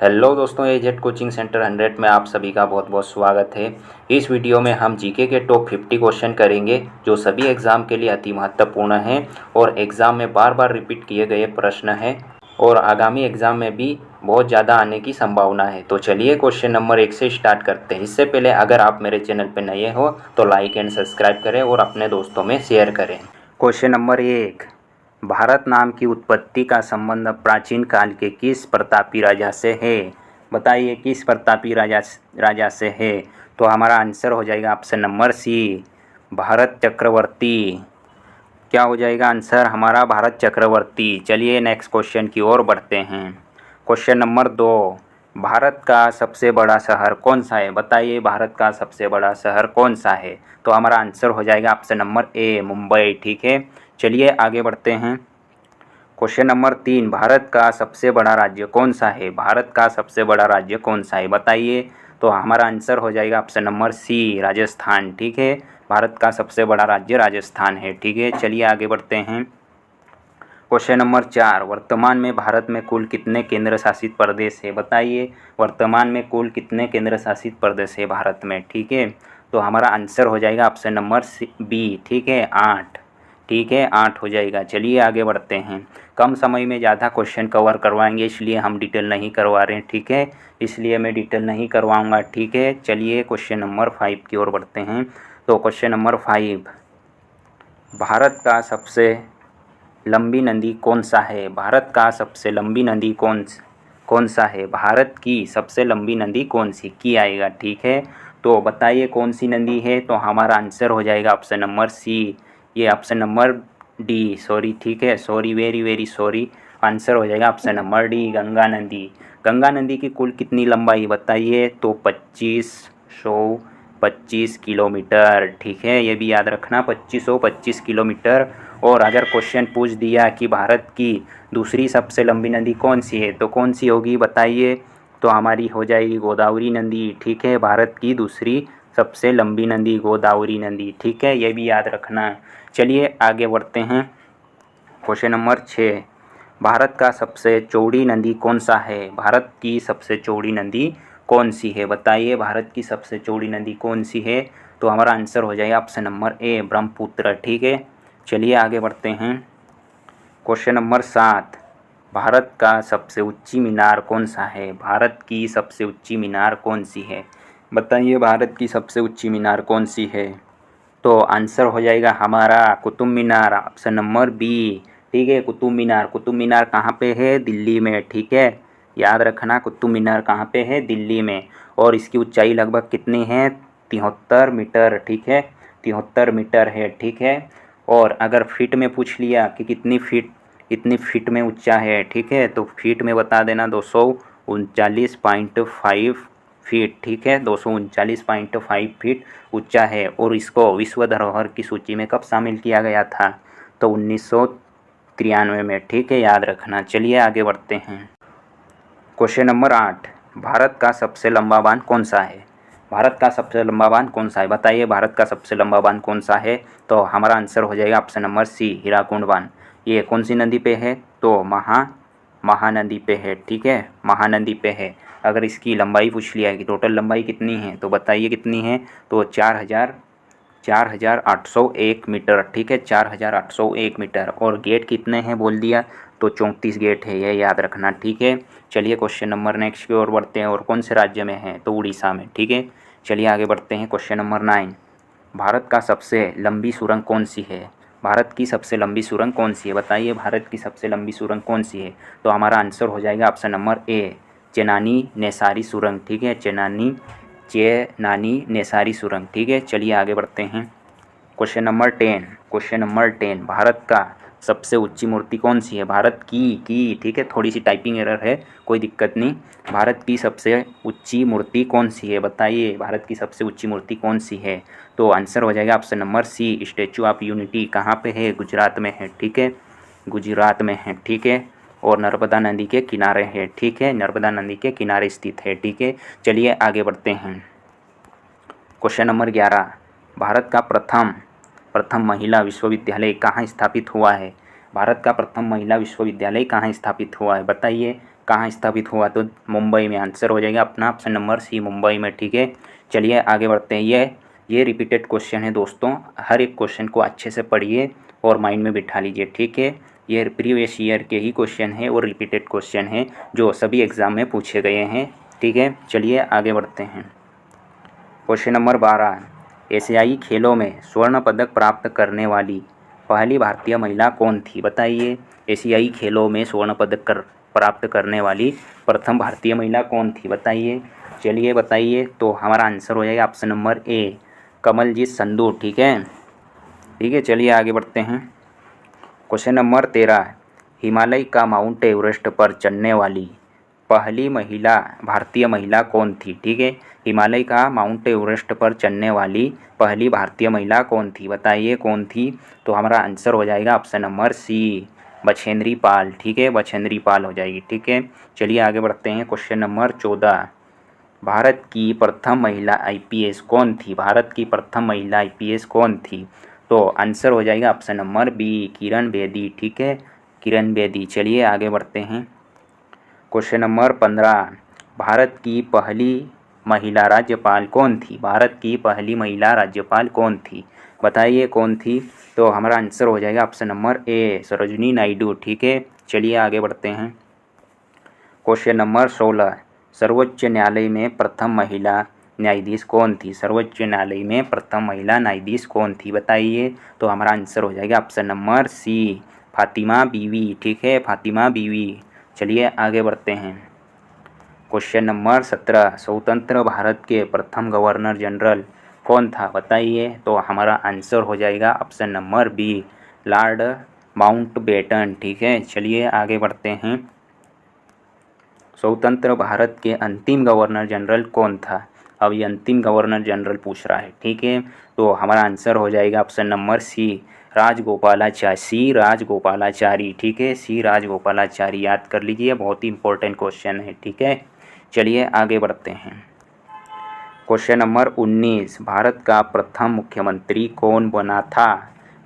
Hello दोस्तों, aged coaching centre 100 में आप सभी का बहुत बहुत स्वागत है। इस वीडियो में हम जीके के टॉप 50 क्वेश्चन करेंगे जो सभी एग्ज़ाम के लिए अति महत्वपूर्ण हैं और एग्ज़ाम में बार बार रिपीट किए गए प्रश्न हैं और आगामी एग्ज़ाम में भी बहुत ज़्यादा आने की संभावना है। तो चलिए क्वेश्चन नंबर 1 से स्टार्ट करते हैं। इससे पहले अगर आप मेरे चैनल पर नए हो तो लाइक एंड सब्सक्राइब करें और अपने दोस्तों में शेयर करें। क्वेश्चन नंबर 1, भारत नाम की उत्पत्ति का संबंध प्राचीन काल के किस प्रतापी राजा से है? बताइए किस प्रतापी राजा से है? तो हमारा आंसर हो जाएगा ऑप्शन नंबर सी, भारत चक्रवर्ती। क्या हो जाएगा आंसर हमारा? भारत चक्रवर्ती। चलिए नेक्स्ट क्वेश्चन की ओर बढ़ते हैं। क्वेश्चन नंबर 2, भारत का सबसे बड़ा शहर कौन सा है? बताइए भारत का सबसे बड़ा शहर कौन सा है? तो हमारा आंसर हो जाएगा ऑप्शन नंबर ए, मुंबई। ठीक है, चलिए आगे बढ़ते हैं। क्वेश्चन नंबर 3, भारत का सबसे बड़ा राज्य कौन सा है? भारत का सबसे बड़ा राज्य कौन सा है? बताइए। तो हमारा आंसर हो जाएगा ऑप्शन नंबर सी, राजस्थान। ठीक है, भारत का सबसे बड़ा राज्य राजस्थान है। ठीक है, चलिए आगे बढ़ते हैं। क्वेश्चन नंबर 4, वर्तमान में भारत में कुल कितने केंद्र शासित प्रदेश है? बताइए वर्तमान में कुल कितने केंद्र शासित प्रदेश है भारत में? ठीक है, तो हमारा आंसर हो जाएगा ऑप्शन नंबर बी। ठीक है, 8। ठीक है, 8 हो जाएगा। चलिए आगे बढ़ते हैं। कम समय में ज़्यादा क्वेश्चन कवर करवाएंगे इसलिए हम डिटेल नहीं करवा रहे हैं। ठीक है, इसलिए मैं डिटेल नहीं करवाऊँगा। ठीक है, चलिए क्वेश्चन नंबर 5 की ओर बढ़ते हैं। तो क्वेश्चन नंबर 5, भारत का सबसे लंबी नदी कौन सा है? भारत का सबसे लंबी नदी कौन सा है? भारत की सबसे लंबी नदी कौन सी की आएगा? ठीक है, तो बताइए कौन सी नदी है? तो हमारा आंसर हो जाएगा ऑप्शन नंबर सी, ये ऑप्शन नंबर डी, सॉरी। ठीक है, sorry, very very sorry. Answer हो जाएगा ऑप्शन नंबर डी, गंगा नदी। गंगा नदी की कुल कितनी लंबाई बताइए? तो 2525 किलोमीटर। ठीक है, ये भी याद रखना, 2525 किलोमीटर। और अगर क्वेश्चन पूछ दिया कि भारत की दूसरी सबसे लंबी नदी कौन सी है तो कौन सी होगी बताइए? तो हमारी हो जाएगी गोदावरी नदी। ठीक है, भारत की दूसरी सबसे लंबी नदी गोदावरी नदी। ठीक है, ये भी याद रखना। चलिए आगे बढ़ते हैं। क्वेश्चन नंबर 6, भारत का सबसे चौड़ी नदी कौन सा है? भारत की सबसे चौड़ी नदी कौन सी है? बताइए भारत की सबसे चौड़ी नदी कौन सी है? तो हमारा आंसर हो जाएगा ऑप्शन नंबर ए, ब्रह्मपुत्र। ठीक है, चलिए आगे बढ़ते हैं। क्वेश्चन नंबर 7, भारत का सबसे ऊंची मीनार कौन सा है? भारत की सबसे ऊंची मीनार कौन सी है? बताइए भारत की सबसे ऊंची मीनार कौन सी है? तो आंसर हो जाएगा हमारा Qutub Minar, option number B. ठीक है, कुतुब मीनार। कुतुब मीनार कहाँ पे है? दिल्ली में। ठीक है, याद रखना कुतुब मीनार कहाँ पे है? दिल्ली में। और इसकी ऊंचाई लगभग कितनी है? 73 मीटर। ठीक है, 73 मीटर है। ठीक है, और अगर फीट में पूछ लिया कि कितनी फीट में ऊंचा है, ठीक है, तो फीट में बता देना 239.5 फीट। ठीक है, 239.5 फीट ऊंचा है। और इसको विश्व धरोहर की सूची में कब शामिल किया गया था? तो 1993 में। ठीक है, याद रखना। चलिए आगे बढ़ते हैं। क्वेश्चन नंबर 8, भारत का सबसे लंबा बांध कौन सा है? भारत का सबसे लंबा बांध कौन सा है? बताइए भारत का सबसे लंबा बांध कौन सा है? तो हमारा आंसर हो जाएगा ऑप्शन नंबर सी, हीराकुंड बांध। ये कौन सी नदी पे है? तो महानदी पे है। ठीक है, महानदी पे है। अगर इसकी लंबाई पूछ लिया है कि टोटल लंबाई कितनी है तो बताइए कितनी है? तो 4801 मीटर। ठीक है, 4801 मीटर। और गेट कितने हैं बोल दिया? तो 34 गेट है, ये याद रखना। ठीक है, चलिए क्वेश्चन नंबर नेक्स्ट की ओर बढ़ते हैं। और कौन से राज्य में है? तो उड़ीसा में। ठीक है, चलिए आगे बढ़ते हैं। क्वेश्चन नंबर 9, भारत का सबसे लंबी सुरंग कौन सी है? भारत की सबसे लंबी सुरंग कौन सी है? बताइए भारत की सबसे लंबी सुरंग कौन सी है? तो हमारा आंसर हो जाएगा ऑप्शन नंबर ए, चेनानी नेसारी सुरंग। ठीक है, चेनानी नेसारी सुरंग। ठीक है, चलिए आगे बढ़ते हैं। क्वेश्चन नंबर 10, भारत का सबसे ऊंची मूर्ति कौन सी है? भारत की ठीक है, थोड़ी सी टाइपिंग एरर है, कोई दिक्कत नहीं। भारत की सबसे ऊंची मूर्ति कौन सी है? बताइए भारत की सबसे ऊंची मूर्ति कौन सी है? तो आंसर हो जाएगा option number C, Statue of Unity. कहाँ पे है? गुजरात में है। ठीक है, गुजरात में है। ठीक है, और नर्मदा नदी के किनारे है। ठीक है, नर्मदा नदी के किनारे स्थित है। ठीक है, चलिए आगे बढ़ते हैं। क्वेश्चन नंबर 11, भारत का प्रथम महिला विश्वविद्यालय कहाँ स्थापित हुआ है? भारत का प्रथम महिला विश्वविद्यालय कहाँ स्थापित हुआ है? बताइए कहाँ स्थापित हुआ, तो मुंबई में। आंसर हो जाएगा अपना ऑप्शन नंबर सी, मुंबई में। ठीक है, चलिए आगे बढ़ते हैं। ये रिपीटेड क्वेश्चन है दोस्तों, हर एक क्वेश्चन को अच्छे से पढ़िए और माइंड में बिठा लीजिए। ठीक है, ये प्रीवियस ईयर के ही क्वेश्चन है और रिपीटेड क्वेश्चन है जो सभी एग्ज़ाम में पूछे गए हैं। ठीक है, चलिए आगे बढ़ते हैं। क्वेश्चन नंबर 12, एशियाई खेलों में स्वर्ण पदक प्राप्त करने वाली पहली भारतीय महिला कौन थी? बताइए, एशियाई खेलों में स्वर्ण पदक प्राप्त करने वाली प्रथम भारतीय महिला कौन थी? बताइए, चलिए बताइए। तो हमारा आंसर हो जाएगा option number A, Kamaljit Sandhu. ठीक है, ठीक है, चलिए आगे बढ़ते हैं। क्वेश्चन नंबर 13, हिमालय का माउंट एवरेस्ट पर चढ़ने वाली पहली महिला भारतीय महिला कौन थी? ठीक है, हिमालय का माउंट एवरेस्ट पर चढ़ने वाली पहली भारतीय महिला कौन थी? बताइए कौन थी? तो हमारा आंसर हो जाएगा ऑप्शन नंबर सी, बछेंद्री पाल। ठीक है, बछेंद्री पाल हो जाएगी। ठीक है, चलिए आगे बढ़ते हैं। क्वेश्चन नंबर 14, भारत की प्रथम महिला आईपीएस कौन थी? भारत की प्रथम महिला आईपीएस कौन थी? तो आंसर हो जाएगा option number B, Kiran Bedi. ठीक है, किरण बेदी। चलिए आगे बढ़ते हैं। क्वेश्चन नंबर 15, भारत की पहली महिला राज्यपाल कौन थी? भारत की पहली महिला राज्यपाल कौन थी? बताइए कौन थी? तो हमारा आंसर हो जाएगा ऑप्शन नंबर ए, सरोजिनी नायडू। ठीक है, चलिए आगे बढ़ते हैं। क्वेश्चन नंबर 16, सर्वोच्च न्यायालय में प्रथम महिला न्यायाधीश कौन थी? सर्वोच्च न्यायालय में प्रथम महिला न्यायाधीश कौन थी? बताइए। तो हमारा आंसर हो जाएगा ऑप्शन नंबर सी, फातिमा बीवी। ठीक है, फातिमा बीवी। चलिए आगे बढ़ते हैं। क्वेश्चन नंबर 17, स्वतंत्र भारत के प्रथम गवर्नर जनरल कौन था? बताइए। तो हमारा आंसर हो जाएगा option number B, Lord Mountbatten. ठीक है, चलिए आगे बढ़ते हैं। स्वतंत्र भारत के अंतिम गवर्नर जनरल कौन था? अब ये अंतिम गवर्नर जनरल पूछ रहा है। ठीक है, तो हमारा आंसर हो जाएगा ऑप्शन नंबर सी, राजगोपालाचारी। सी राजगोपालाचारी। ठीक है, सी राजगोपालाचारी। याद कर लीजिए, बहुत ही इंपॉर्टेंट क्वेश्चन है। ठीक है, चलिए आगे बढ़ते हैं। क्वेश्चन नंबर 19, भारत का प्रथम मुख्यमंत्री कौन बना था?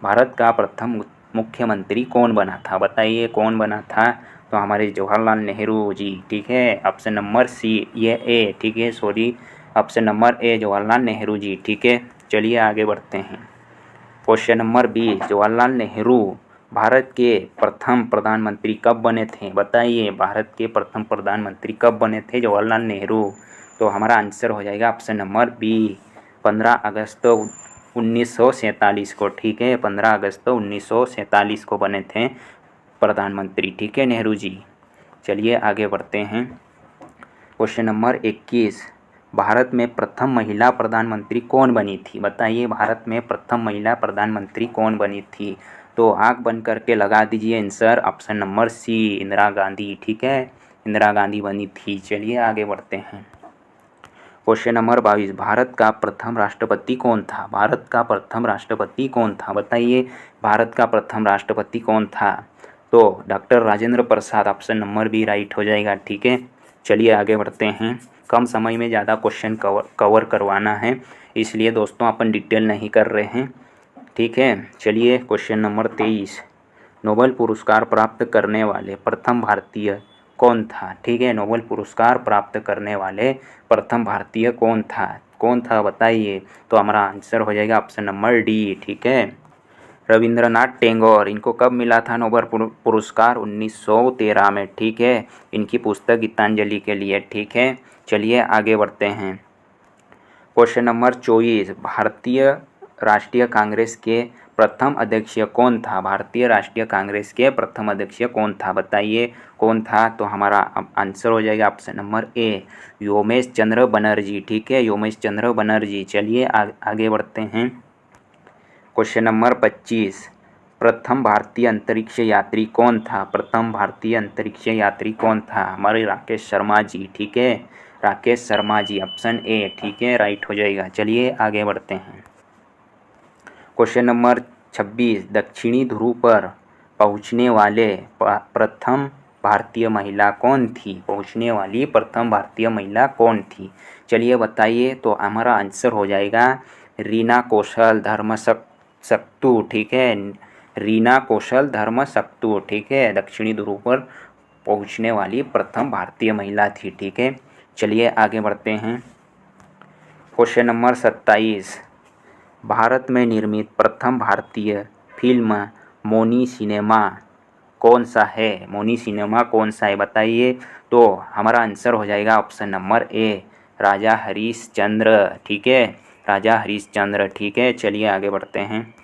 भारत का प्रथम मुख्यमंत्री कौन बना था? बताइए कौन बना था? तो हमारे जवाहरलाल नेहरू जी। ठीक है, ऑप्शन नंबर सी, ये ए। ठीक है, sorry, option number A, Jawaharlal Nehru ji. ठीक है, चलिए आगे बढ़ते हैं। क्वेश्चन नंबर 20, जवाहरलाल नेहरू भारत के प्रथम प्रधानमंत्री कब बने थे? बताइए, भारत के प्रथम प्रधानमंत्री कब बने थे जवाहरलाल नेहरू? तो हमारा आंसर हो जाएगा ऑप्शन नंबर बी, 15 अगस्त 1947 को। ठीक है, 15 अगस्त 1947 को बने थे प्रधानमंत्री। ठीक है, नेहरू जी। चलिए आगे बढ़ते हैं। क्वेश्चन नंबर 21, भारत में प्रथम महिला प्रधानमंत्री कौन बनी थी? बताइए, भारत में प्रथम महिला प्रधानमंत्री कौन बनी थी? तो आँख बंद करके लगा दीजिए answer, option number C, Indira Gandhi. ठीक है, इंदिरा गांधी बनी थी। चलिए आगे बढ़ते हैं। क्वेश्चन नंबर 22, भारत का प्रथम राष्ट्रपति कौन था? भारत का प्रथम राष्ट्रपति कौन था? बताइए, भारत का प्रथम राष्ट्रपति कौन था? तो doctor Rajendra Prasad, option number B right हो जाएगा। ठीक है, चलिए आगे बढ़ते हैं। कम समय में ज़्यादा क्वेश्चन कवर करवाना है, इसलिए दोस्तों अपन डिटेल नहीं कर रहे हैं। ठीक है, चलिए क्वेश्चन नंबर 23, नोबेल पुरस्कार प्राप्त करने वाले प्रथम भारतीय कौन था? ठीक है, नोबेल पुरस्कार प्राप्त करने वाले प्रथम भारतीय कौन था बताइए। तो हमारा आंसर हो जाएगा ऑप्शन नंबर डी। ठीक है, रविंद्रनाथ टैगोर। इनको कब मिला था नोबेल पुरस्कार? 1913 में। ठीक है, इनकी पुस्तक गीतांजलि के लिए। ठीक है, चलिए आगे बढ़ते हैं। क्वेश्चन नंबर 24, भारतीय राष्ट्रीय कांग्रेस के प्रथम अध्यक्ष कौन था? भारतीय राष्ट्रीय कांग्रेस के प्रथम अध्यक्ष कौन था? बताइए कौन था? तो हमारा आंसर हो जाएगा ऑप्शन नंबर ए, योमेश चंद्र बनर्जी। ठीक है, योमेश चंद्र बनर्जी। चलिए आगे बढ़ते हैं। क्वेश्चन नंबर 25, प्रथम भारतीय अंतरिक्ष यात्री कौन था? प्रथम भारतीय अंतरिक्ष यात्री कौन था? हमारे राकेश शर्मा जी। ठीक है, राकेश शर्मा जी, ऑप्शन ए। ठीक है, राइट हो जाएगा। चलिए आगे बढ़ते हैं। क्वेश्चन नंबर 26, दक्षिणी ध्रुव पर पहुंचने वाले प्रथम भारतीय महिला कौन थी? पहुंचने वाली प्रथम भारतीय महिला कौन थी? चलिए बताइए। तो हमारा आंसर हो जाएगा रीना कौशल धर्मसक्तु। ठीक है, रीना कौशल धर्मसक्तु। ठीक है, दक्षिणी ध्रुव पर पहुंचने वाली प्रथम भारतीय महिला थी। ठीक है, चलिए आगे बढ़ते हैं। क्वेश्चन नंबर 27, भारत में निर्मित प्रथम भारतीय फिल्म मोनी सिनेमा कौन सा है? मोनी सिनेमा कौन सा है बताइए। तो हमारा आंसर हो जाएगा ऑप्शन नंबर ए, राजा हरिश्चंद्र। ठीक है, राजा हरिश्चंद्र। ठीक है, चलिए आगे बढ़ते हैं।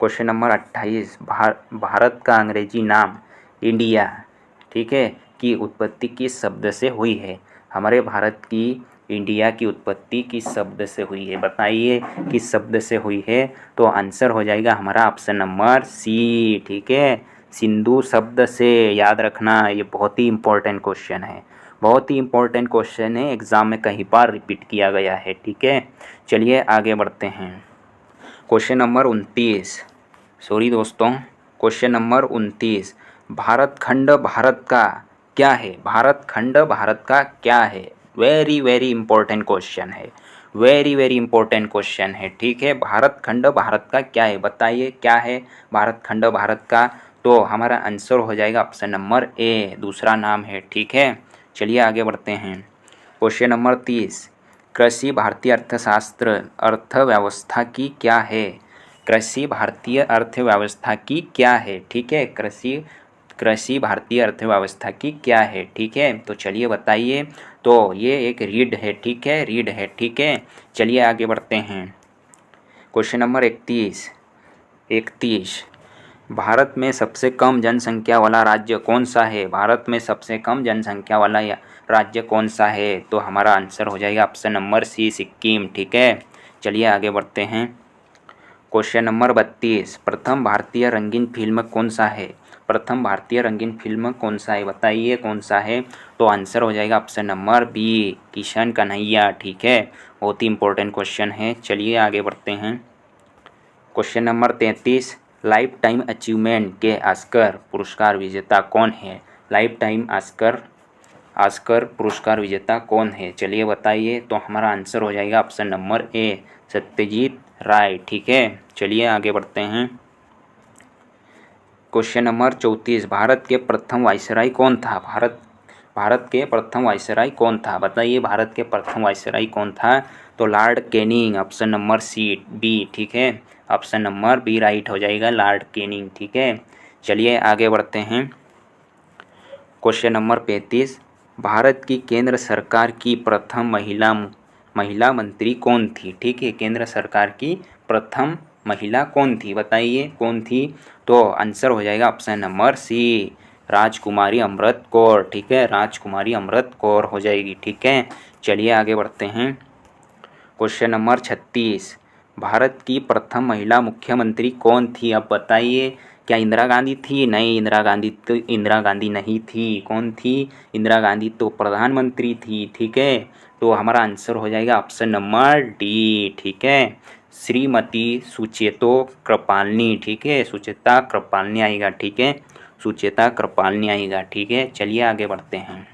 क्वेश्चन नंबर 28, भारत का अंग्रेजी नाम इंडिया, ठीक है, की उत्पत्ति किस शब्द से हुई है? हमारे भारत की इंडिया की उत्पत्ति किस शब्द से हुई है बताइए, किस शब्द से हुई है? तो आंसर हो जाएगा हमारा ऑप्शन नंबर सी। ठीक है, सिंधु शब्द से। याद रखना, ये बहुत ही इम्पोर्टेंट क्वेश्चन है, बहुत ही इम्पोर्टेंट क्वेश्चन है, एग्ज़ाम में कई बार रिपीट किया गया है। ठीक है, चलिए आगे बढ़ते हैं। क्वेश्चन नंबर 29, सॉरी दोस्तों, क्वेश्चन नंबर 29, भारत खंड भारत का क्या है? भारत खंड भारत का क्या है? वेरी वेरी इंपॉर्टेंट क्वेश्चन है, वेरी वेरी इंपॉर्टेंट क्वेश्चन है। ठीक है, भारत खंड भारत का क्या है बताइए, क्या है भारत खंड भारत का? तो हमारा आंसर हो जाएगा ऑप्शन नंबर ए, दूसरा नाम है। ठीक है, चलिए आगे बढ़ते हैं। क्वेश्चन नंबर 30, कृषि भारतीय अर्थशास्त्र अर्थव्यवस्था की क्या है? कृषि भारतीय अर्थव्यवस्था की क्या है? ठीक है, कृषि भारतीय अर्थव्यवस्था की क्या है? ठीक है, तो चलिए बताइए। तो ये एक रीढ़ है। ठीक है, रीढ़ है। ठीक है, चलिए आगे बढ़ते हैं। क्वेश्चन नंबर 31, भारत में सबसे कम जनसंख्या वाला राज्य कौन सा है? भारत में सबसे कम जनसंख्या वाला राज्य कौन सा है? तो हमारा आंसर हो जाएगा ऑप्शन नंबर सी, सिक्किम। ठीक है, चलिए आगे बढ़ते हैं। क्वेश्चन नंबर 32, प्रथम भारतीय रंगीन फिल्म कौन सा है? प्रथम भारतीय रंगीन फिल्म कौन सा है बताइए, कौन सा है? तो आंसर हो जाएगा option number B, Kishan Kanhaiya. ठीक है, बहुत ही इंपॉर्टेंट क्वेश्चन है, चलिए आगे बढ़ते हैं। Question number 33, life time achievement के ऑस्कर पुरस्कार विजेता कौन है? लाइफ टाइम ऑस्कर पुरस्कार विजेता कौन है? चलिए बताइए। तो हमारा आंसर हो जाएगा ऑप्शन नंबर ए, सत्यजीत राय। ठीक है, चलिए आगे बढ़ते हैं। क्वेश्चन नंबर 34, भारत के प्रथम वायसराय कौन था? भारत के प्रथम वायसराय कौन था बताइए, भारत के प्रथम वायसराय कौन था? तो Lord Canning, option number C, B. ठीक है, ऑप्शन नंबर बी राइट हो जाएगा, लॉर्ड कैनिंग। ठीक है, चलिए आगे बढ़ते हैं। क्वेश्चन नंबर 35, भारत की केंद्र सरकार की प्रथम महिला मंत्री कौन थी? ठीक है, केंद्र सरकार की प्रथम महिला कौन थी बताइए, कौन थी? तो आंसर हो जाएगा ऑप्शन नंबर सी, राजकुमारी अमृत कौर। ठीक है, राजकुमारी अमृत कौर हो जाएगी। ठीक है, चलिए आगे बढ़ते हैं। क्वेश्चन नंबर 36, भारत की प्रथम महिला मुख्यमंत्री कौन थी? अब बताइए, क्या इंदिरा गांधी थी? नहीं, इंदिरा गांधी नहीं थी। कौन थी? इंदिरा गांधी तो प्रधानमंत्री थी। ठीक है, तो हमारा आंसर हो जाएगा ऑप्शन नंबर डी। ठीक है, श्रीमती सुचेतो कृपालनी। ठीक है, सुचेता कृपालनी आएगा। ठीक है, सुचेता कृपालनी आएगा। ठीक है, चलिए आगे बढ़ते हैं।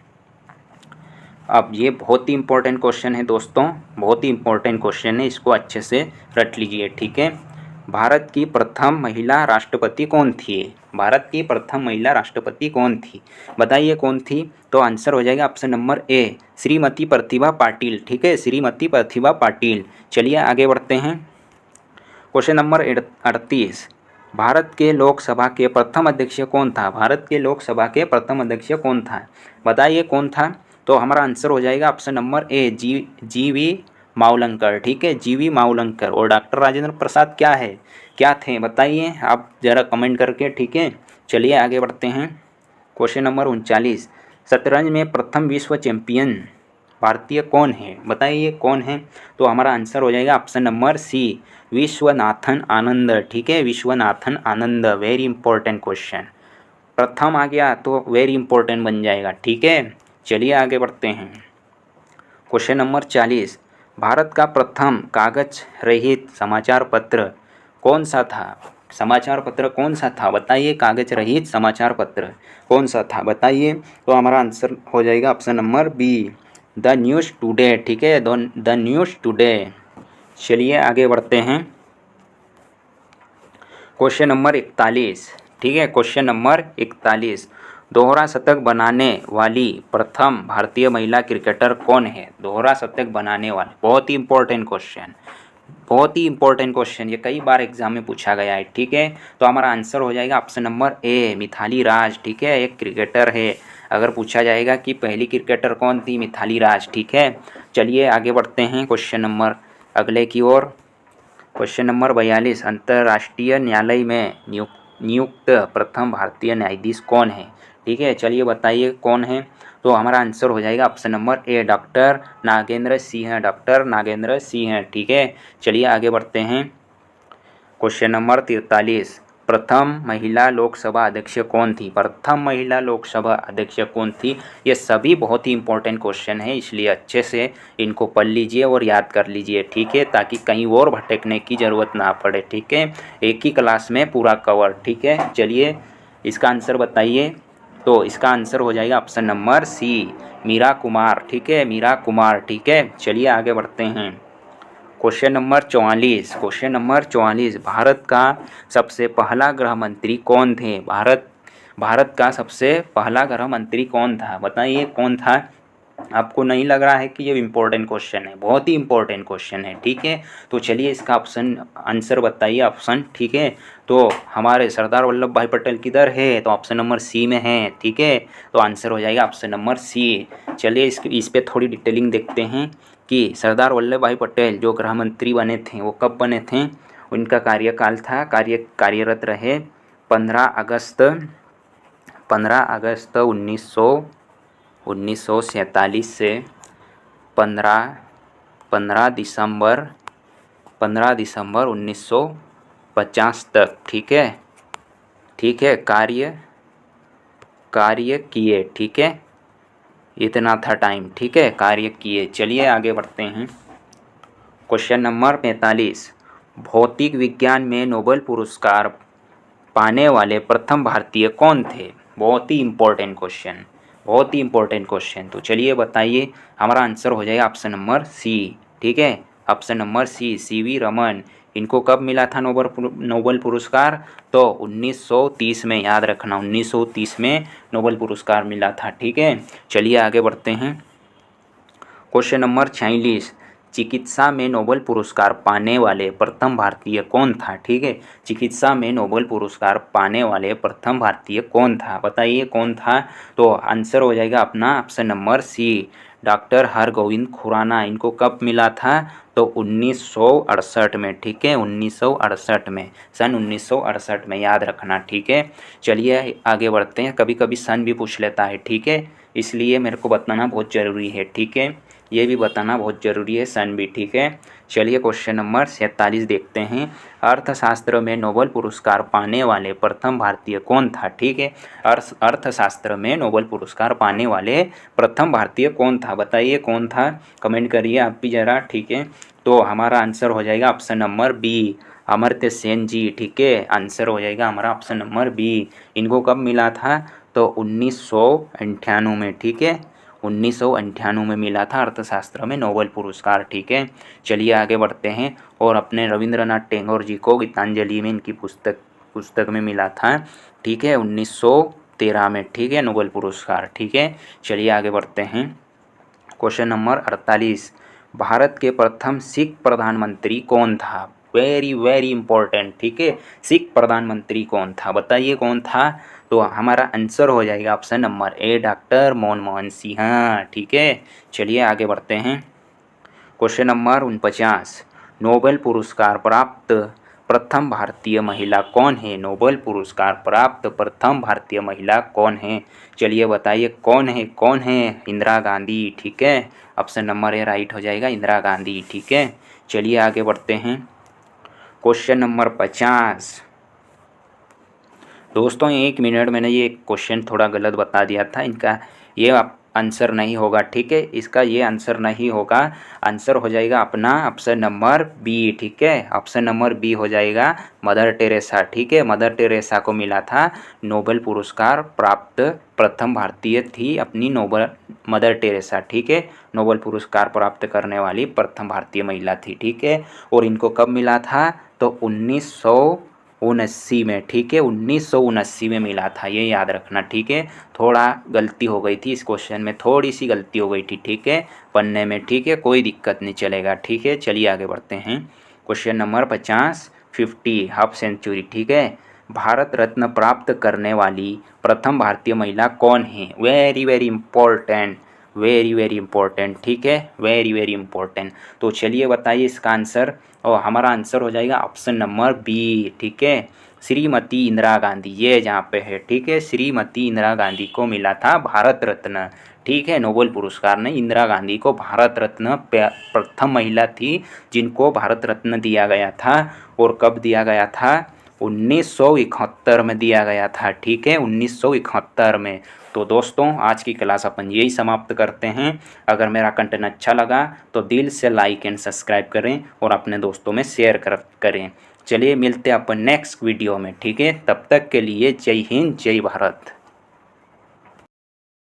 अब ये बहुत ही इंपॉर्टेंट क्वेश्चन है दोस्तों, बहुत ही इंपॉर्टेंट क्वेश्चन है, इसको अच्छे से रट लीजिए। ठीक है, भारत की प्रथम महिला राष्ट्रपति कौन थी? भारत की प्रथम महिला राष्ट्रपति कौन थी बताइए, कौन थी? तो आंसर हो जाएगा ऑप्शन नंबर ए, श्रीमती प्रतिभा पाटिल। ठीक है, श्रीमती प्रतिभा पाटिल। चलिए आगे बढ़ते हैं। क्वेश्चन नंबर 38, भारत के लोकसभा के प्रथम अध्यक्ष कौन था? भारत के लोकसभा के प्रथम अध्यक्ष कौन था बताइए, कौन था? तो हमारा आंसर हो जाएगा ऑप्शन नंबर ए, जी.वी. मावलंकर। ठीक है, जी.वी. मावलंकर। और डॉक्टर राजेंद्र प्रसाद क्या थे बताइए आप ज़रा कमेंट करके। ठीक है, चलिए आगे बढ़ते हैं। क्वेश्चन नंबर 39, शतरंज में प्रथम विश्व चैंपियन भारतीय कौन है बताइए, कौन है? तो हमारा आंसर हो जाएगा ऑप्शन नंबर सी, विश्वनाथन आनंद। ठीक है, Viswanathan Anand. Very important question, प्रथम आ गया तो वेरी इंपॉर्टेंट बन जाएगा। ठीक है, चलिए आगे बढ़ते हैं। क्वेश्चन नंबर 40, भारत का प्रथम कागज रहित समाचार पत्र कौन सा था? समाचार पत्र कौन सा था बताइए, कागज रहित समाचार पत्र कौन सा था बताइए? तो हमारा आंसर हो जाएगा option number B, the News Today. ठीक है, द न्यूज़ टुडे। चलिए आगे बढ़ते हैं। क्वेश्चन नंबर 41, ठीक है, क्वेश्चन नंबर 41, दोहरा शतक बनाने वाली प्रथम भारतीय महिला क्रिकेटर कौन है? दोहरा शतक बनाने वाले, बहुत ही इंपॉर्टेंट क्वेश्चन, बहुत ही इंपॉर्टेंट क्वेश्चन, ये कई बार एग्जाम में पूछा गया है। ठीक है, तो हमारा आंसर हो जाएगा ऑप्शन नंबर ए, मिथाली राज। ठीक है, एक क्रिकेटर है। अगर पूछा जाएगा कि पहली क्रिकेटर कौन थी, मिथाली राज। ठीक है, चलिए आगे बढ़ते हैं क्वेश्चन नंबर अगले की ओर। क्वेश्चन नंबर 42, अंतर्राष्ट्रीय न्यायालय में नियुक्त प्रथम भारतीय न्यायाधीश कौन है? ठीक है, चलिए बताइए कौन है। तो हमारा आंसर हो जाएगा ऑप्शन नंबर ए, डॉक्टर नागेंद्र सिंह, डॉक्टर नागेंद्र सिंह। ठीक है, चलिए आगे बढ़ते हैं। क्वेश्चन नंबर 43, प्रथम महिला लोकसभा अध्यक्ष कौन थी? प्रथम महिला लोकसभा अध्यक्ष कौन थी? ये सभी बहुत ही इंपॉर्टेंट क्वेश्चन है, इसलिए अच्छे से इनको पढ़ लीजिए और याद कर लीजिए। ठीक है, ताकि कहीं और भटकने की ज़रूरत ना पड़े। ठीक है, एक ही क्लास में पूरा कवर। ठीक है, चलिए इसका आंसर बताइए। तो इसका आंसर हो जाएगा option number C, Meera Kumar. ठीक है, मीरा कुमार। ठीक है, चलिए आगे बढ़ते हैं। Question number 44, question number 44, Bharat का सबसे पहला गृह मंत्री कौन थे? भारत का सबसे पहला गृह मंत्री कौन था? बताइए कौन था? आपको नहीं लग रहा है कि ये इम्पोर्टेंट क्वेश्चन है? बहुत ही इम्पोर्टेंट क्वेश्चन है। ठीक है, तो चलिए इसका ऑप्शन आंसर बताइए, ऑप्शन। ठीक है, तो हमारे सरदार वल्लभ भाई पटेल किधर है? तो ऑप्शन नंबर सी में है। ठीक है, तो आंसर हो जाएगा ऑप्शन नंबर सी। चलिए इस पे थोड़ी डिटेलिंग देखते हैं कि सरदार वल्लभ भाई पटेल जो गृह मंत्री बने थे वो कब बने थे, उनका कार्यकाल था, कार्यरत रहे 15 अगस्त 1947 से 15 दिसंबर 1950 तक। ठीक है, ठीक है, कार्य किए। ठीक है, इतना था टाइम। ठीक है, कार्य किए। चलिए आगे बढ़ते हैं। क्वेश्चन नंबर 45, भौतिक विज्ञान में नोबेल पुरस्कार पाने वाले प्रथम भारतीय कौन थे? बहुत ही इंपॉर्टेंट क्वेश्चन, बहुत ही इंपॉर्टेंट क्वेश्चन। तो चलिए बताइए, हमारा आंसर हो जाएगा ऑप्शन नंबर सी। ठीक है, option number C, CV Raman. इनको कब मिला था नोबेल पुरस्कार? तो 1930 में, याद रखना 1930 में नोबेल पुरस्कार मिला था। ठीक है, चलिए आगे बढ़ते हैं। क्वेश्चन नंबर 46, चिकित्सा में नोबेल पुरस्कार पाने वाले प्रथम भारतीय कौन था? ठीक है, चिकित्सा में नोबेल पुरस्कार पाने वाले प्रथम भारतीय कौन था? बताइए कौन था? तो आंसर हो जाएगा अपना option number C, doctor Hargobind Khorana. इनको कब मिला था? तो 1968 में। ठीक है, 1968 में, सन 1968 में, याद रखना। ठीक है, चलिए आगे बढ़ते हैं। कभी कभी सन भी पूछ लेता है। ठीक है, इसलिए मेरे को बताना बहुत ज़रूरी है। ठीक है, ये भी बताना बहुत ज़रूरी है, सन भी। ठीक है, चलिए क्वेश्चन नंबर 47 देखते हैं। अर्थशास्त्र में नोबेल पुरस्कार पाने वाले प्रथम भारतीय कौन था? ठीक है, अर्थशास्त्र में नोबेल पुरस्कार पाने वाले प्रथम भारतीय कौन था? बताइए कौन था, कमेंट करिए आप भी ज़रा। ठीक है, तो हमारा आंसर हो जाएगा option number B, Amartya Sen ji. ठीक है, आंसर हो जाएगा हमारा ऑप्शन नंबर बी। इनको कब मिला था? तो 1998 में। ठीक है, 1998 में मिला था अर्थशास्त्र में नोबेल पुरस्कार। ठीक है, चलिए आगे बढ़ते हैं। और अपने रविंद्रनाथ टैगोर जी को गीतांजलि में इनकी पुस्तक में मिला था। ठीक है, 1913 में। ठीक है, नोबेल पुरस्कार। ठीक है, चलिए आगे बढ़ते हैं। क्वेश्चन नंबर 48, भारत के प्रथम सिख प्रधानमंत्री कौन था? Very very important. ठीक है, सिख प्रधानमंत्री कौन था? बताइए कौन था? तो हमारा आंसर हो जाएगा ऑप्शन नंबर ए, डॉक्टर मनमोहन सिंह। ठीक है, चलिए आगे बढ़ते हैं। क्वेश्चन नंबर 49, नोबेल पुरस्कार प्राप्त प्रथम भारतीय महिला कौन है? नोबेल पुरस्कार प्राप्त प्रथम भारतीय महिला कौन है? चलिए बताइए कौन है? कौन है? इंदिरा गांधी। ठीक है, ऑप्शन नंबर ए राइट हो जाएगा, इंदिरा गांधी। ठीक है, चलिए आगे बढ़ते हैं। क्वेश्चन नंबर 50, दोस्तों 1 मिनट, मैंने ये क्वेश्चन थोड़ा गलत बता दिया था, इनका ये आंसर नहीं होगा। ठीक है, इसका ये आंसर नहीं होगा, आंसर हो जाएगा अपना ऑप्शन नंबर बी। ठीक है, ऑप्शन नंबर बी हो जाएगा, मदर टेरेसा। ठीक है, मदर टेरेसा को मिला था नोबेल पुरस्कार प्राप्त प्रथम भारतीय थी अपनी मदर टेरेसा। ठीक है, नोबेल पुरस्कार प्राप्त करने वाली प्रथम भारतीय महिला थी। ठीक है, और इनको कब मिला था? तो 1979 में, ठीक है, 1979 में मिला था, ये याद रखना, ठीक है। थोड़ा गलती हो गई थी इस क्वेश्चन में, थोड़ी सी गलती हो गई थी, ठीक है, पन्ने में, ठीक है, कोई दिक्कत नहीं, चलेगा, ठीक है। चलिए आगे बढ़ते हैं। क्वेश्चन नंबर 50 हाफ सेंचुरी, ठीक है। भारत रत्न प्राप्त करने वाली प्रथम भारतीय महिला कौन है? Very very important, very very important, ठीक है, वेरी वेरी इंपॉर्टेंट। तो चलिए बताइए इसका आंसर, और हमारा आंसर हो जाएगा ऑप्शन नंबर बी, ठीक है, श्रीमती इंदिरा गांधी, ये जहाँ पे है, ठीक है, श्रीमती इंदिरा गांधी को मिला था भारत रत्न, ठीक है, नोबेल पुरस्कार नहीं, इंदिरा गांधी को भारत रत्न प्रथम महिला थी जिनको भारत रत्न दिया गया था। और कब दिया गया था? 1971 में दिया गया था, ठीक है, 1971 में। तो दोस्तों आज की क्लास अपन यही समाप्त करते हैं। अगर मेरा कंटेंट अच्छा लगा तो दिल से लाइक एंड सब्सक्राइब करें और अपने दोस्तों में शेयर करें। चलिए मिलते हैं अपन नेक्स्ट वीडियो में, ठीक है, तब तक के लिए जय हिंद, जय भारत।